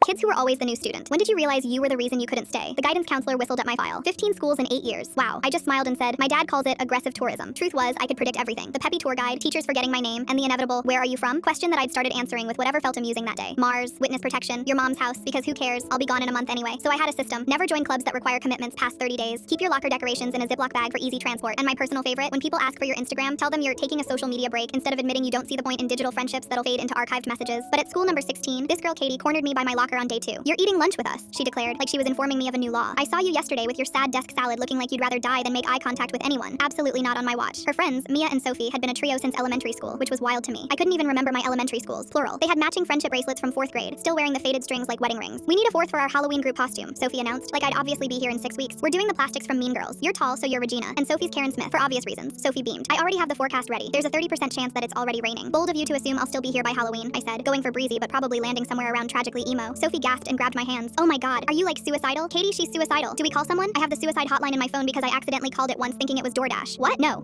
Kids who were always the new student. When did you realize you were the reason you couldn't stay? The guidance counselor whistled at my file. 15 schools in 8 years. Wow. I just smiled and said, my dad calls it aggressive tourism. Truth was, I could predict everything. The peppy tour guide, teachers forgetting my name, and the inevitable, where are you from? Question that I'd started answering with whatever felt amusing that day. Mars, witness protection, your mom's house, because who cares? I'll be gone in a month anyway. So I had a system. Never join clubs that require commitments past 30 days. Keep your locker decorations in a Ziploc bag for easy transport. And my personal favorite, when people ask for your Instagram, tell them you're taking a social media break instead of admitting you don't see the point in digital friendships that'll fade into archived messages. But at school number 16, this girl Katie cornered me by my locker on day 2. You're eating lunch with us, she declared, like she was informing me of a new law. I saw you yesterday with your sad desk salad looking like you'd rather die than make eye contact with anyone. Absolutely not on my watch. Her friends, Mia and Sophie, had been a trio since elementary school, which was wild to me. I couldn't even remember my elementary schools, plural. They had matching friendship bracelets from 4th grade, still wearing the faded strings like wedding rings. We need a 4th for our Halloween group costume, Sophie announced, like I'd obviously be here in 6 weeks. We're doing the plastics from Mean Girls. You're tall, so you're Regina, and Sophie's Karen Smith, for obvious reasons. Sophie beamed. I already have the forecast ready. There's a 30% chance that it's already raining. Bold of you to assume I'll still be here by Halloween, I said, going for breezy but probably landing somewhere around tragically emo. Sophie gasped and grabbed my hands. Oh my god, are you like suicidal? Katie, she's suicidal. Do we call someone? I have the suicide hotline in my phone because I accidentally called it once thinking it was DoorDash. What? No,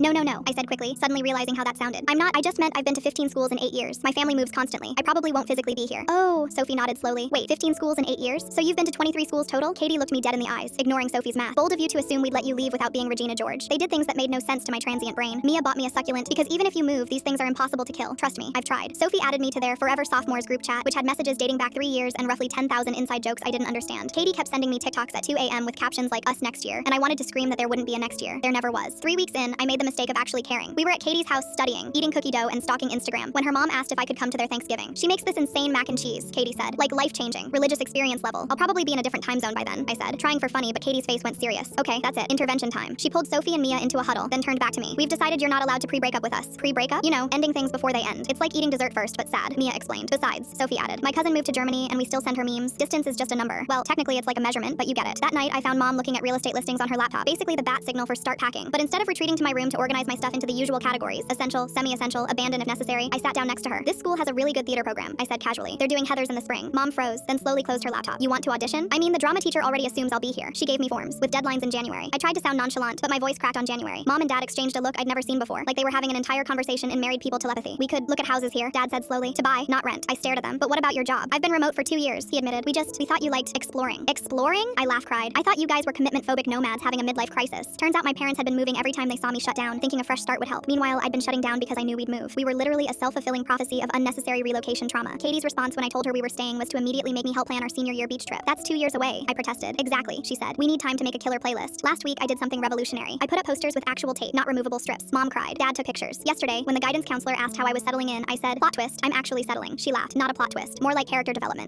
I said quickly, suddenly realizing how that sounded. I'm not, I just meant I've been to 15 schools in 8 years. My family moves constantly. I probably won't physically be here. Oh, Sophie nodded slowly. Wait, 15 schools in 8 years? So you've been to 23 schools total? Katie looked me dead in the eyes, ignoring Sophie's math. Bold of you to assume we'd let you leave without being Regina George. They did things that made no sense to my transient brain. Mia bought me a succulent because even if you move, these things are impossible to kill. Trust me, I've tried. Sophie added me to their Forever Sophomores group chat, which had messages dating back 3 years and roughly 10,000 inside jokes I didn't understand. Katie kept sending me TikToks at 2 a.m. with captions like us next year, and I wanted to scream that there wouldn't be a next year. There never was. 3 weeks in, I made the mistake of actually caring. We were at Katie's house studying, eating cookie dough and stalking Instagram when her mom asked if I could come to their Thanksgiving. She makes this insane mac and cheese, Katie said. Like life-changing, religious experience level. I'll probably be in a different time zone by then, I said, trying for funny, but Katie's face went serious. Okay, that's it. Intervention time. She pulled Sophie and Mia into a huddle, then turned back to me. We've decided you're not allowed to pre-break up with us. Pre-breakup? You know, ending things before they end. It's like eating dessert first, but sad, Mia explained. Besides, Sophie added, my cousin moved to Germany and we still send her memes. Distance is just a number. Well, technically it's like a measurement, but you get it. That night, I found mom looking at real estate listings on her laptop, basically the bat signal for start packing. But instead of retreating to my room to organize my stuff into the usual categories, essential, semi-essential, abandon if necessary, I sat down next to her. This school has a really good theater program, I said casually. They're doing Heathers in the spring. Mom froze, then slowly closed her laptop. You want to audition? I mean, the drama teacher already assumes I'll be here. She gave me forms, with deadlines in January. I tried to sound nonchalant, but my voice cracked on January. Mom and dad exchanged a look I'd never seen before, like they were having an entire conversation in married people telepathy. We could look at houses here, dad said slowly. To buy, not rent. I stared at them. But what about your job? I've been remote for 2 years, he admitted. We thought you liked exploring. Exploring? I cried. I thought you guys were commitment-phobic nomads having a midlife crisis. Turns out my parents had been moving every time they saw me shut down, thinking a fresh start would help. Meanwhile, I'd been shutting down because I knew we'd move. We were literally a self-fulfilling prophecy of unnecessary relocation trauma. Katie's response when I told her we were staying was to immediately make me help plan our senior year beach trip. That's 2 years away, I protested. Exactly, she said. We need time to make a killer playlist. Last week, I did something revolutionary. I put up posters with actual tape, not removable strips. Mom cried. Dad took pictures. Yesterday, when the guidance counselor asked how I was settling in, I said, plot twist, I'm actually settling. She laughed. Not a plot twist. More like character development.